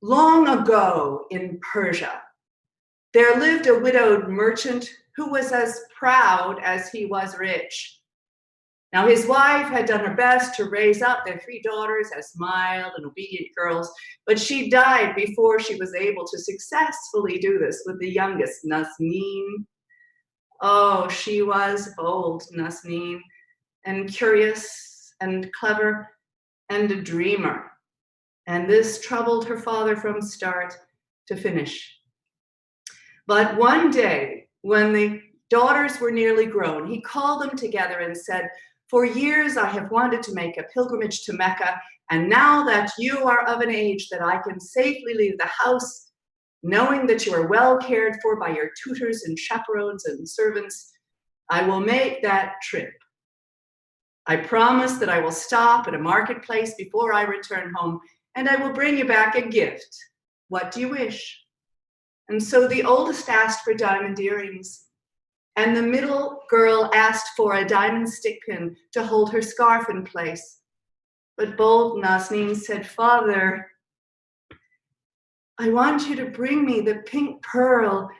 Long ago in Persia, there lived a widowed merchant who was as proud as he was rich. Now, his wife had done her best to raise up their 3 daughters as mild and obedient girls, but she died before she was able to successfully do this with the youngest, Nasneen. Oh, she was bold, Nasneen, and curious and clever and a dreamer. And this troubled her father from start to finish. But one day, when the daughters were nearly grown, he called them together and said, "For years I have wanted to make a pilgrimage to Mecca, and now that you are of an age that I can safely leave the house, knowing that you are well cared for by your tutors and chaperones and servants, I will make that trip. I promise that I will stop at a marketplace before I return home, and I will bring you back a gift. What do you wish?" And so the oldest asked for diamond earrings, and the middle girl asked for a diamond stick pin to hold her scarf in place. But bold Nasneen said, "Father, I want you to bring me the pink pearl,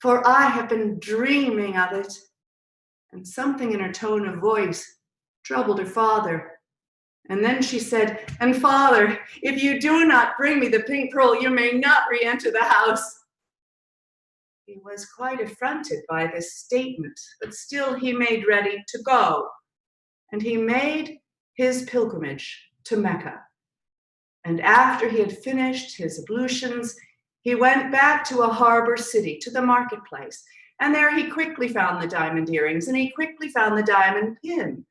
for I have been dreaming of it." And something in her tone of voice troubled her father. And then she said, "And Father, if you do not bring me the pink pearl, you may not re-enter the house." He was quite affronted by this statement, but still he made ready to go. And he made his pilgrimage to Mecca. And after he had finished his ablutions, he went back to a harbor city, to the marketplace. And there he quickly found the diamond earrings, and he quickly found the diamond pin.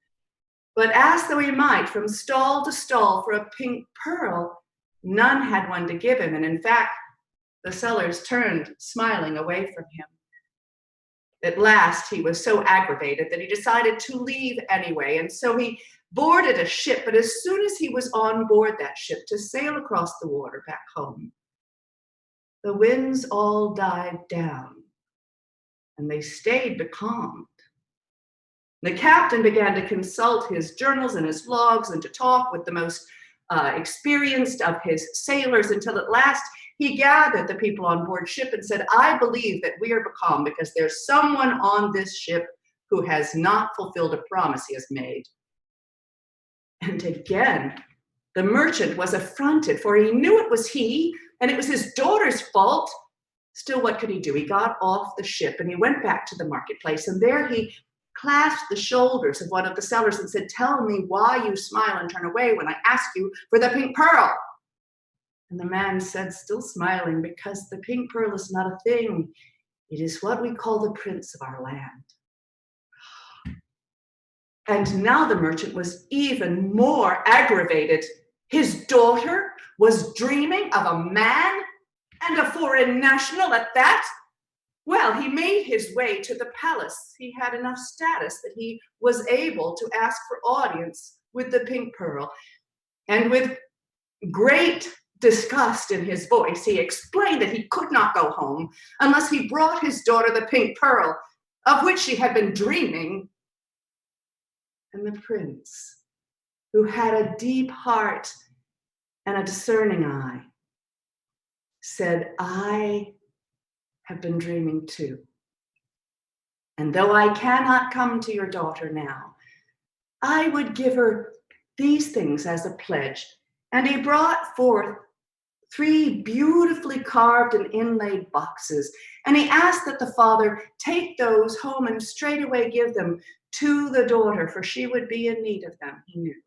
But ask though he might from stall to stall for a pink pearl, none had one to give him. And in fact, the sellers turned smiling away from him. At last, he was so aggravated that he decided to leave anyway. And so he boarded a ship. But as soon as he was on board that ship to sail across the water back home, the winds all died down and they stayed becalmed. The captain began to consult his journals and his logs and to talk with the most experienced of his sailors until at last he gathered the people on board ship and said, "I believe that we are becalmed because there's someone on this ship who has not fulfilled a promise he has made." And again, the merchant was affronted, for he knew it was he and it was his daughter's fault. Still, what could he do? He got off the ship and he went back to the marketplace, and there he clasped the shoulders of one of the sellers and said, "Tell me why you smile and turn away when I ask you for the pink pearl." And the man said, still smiling, "Because the pink pearl is not a thing. It is what we call the prince of our land." And now the merchant was even more aggravated. His daughter was dreaming of a man, and a foreign national at that. Well, he made his way to the palace. He had enough status that he was able to ask for audience with the pink pearl. And with great disgust in his voice, he explained that he could not go home unless he brought his daughter the pink pearl, of which she had been dreaming. And the prince, who had a deep heart and a discerning eye, said, "I have been dreaming too. And though I cannot come to your daughter now, I would give her these things as a pledge." And he brought forth 3 beautifully carved and inlaid boxes. And he asked that the father take those home and straightway give them to the daughter, for she would be in need of them, he knew.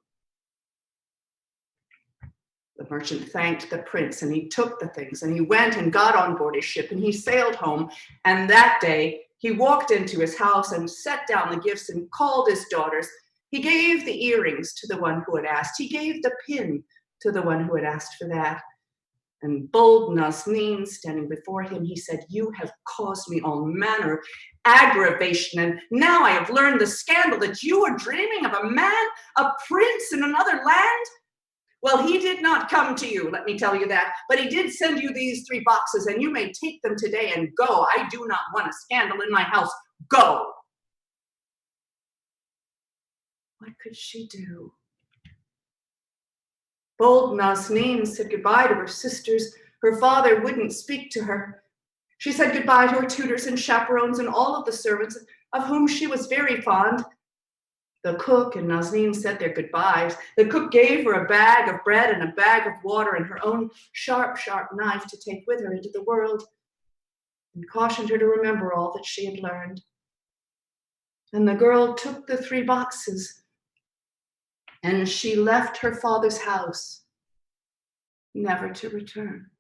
The merchant thanked the prince, and he took the things, and he went and got on board his ship, and he sailed home. And that day he walked into his house and set down the gifts and called his daughters. He gave the earrings to the one who had asked. He gave the pin to the one who had asked for that. And bold Nasneen, standing before him, he said, "You have caused me all manner of aggravation, and now I have learned the scandal that you are dreaming of a man, a prince in another land. Well, he did not come to you, let me tell you that, but he did send you these 3 boxes, and you may take them today and go. I do not want a scandal in my house. Go." What could she do? Bold Nasneen said goodbye to her sisters, her father wouldn't speak to her. She said goodbye to her tutors and chaperones and all of the servants, of whom she was very fond. The cook and Nazneen said their goodbyes. The cook gave her a bag of bread and a bag of water and her own sharp, sharp knife to take with her into the world, and cautioned her to remember all that she had learned. And the girl took the 3 boxes, and she left her father's house, never to return.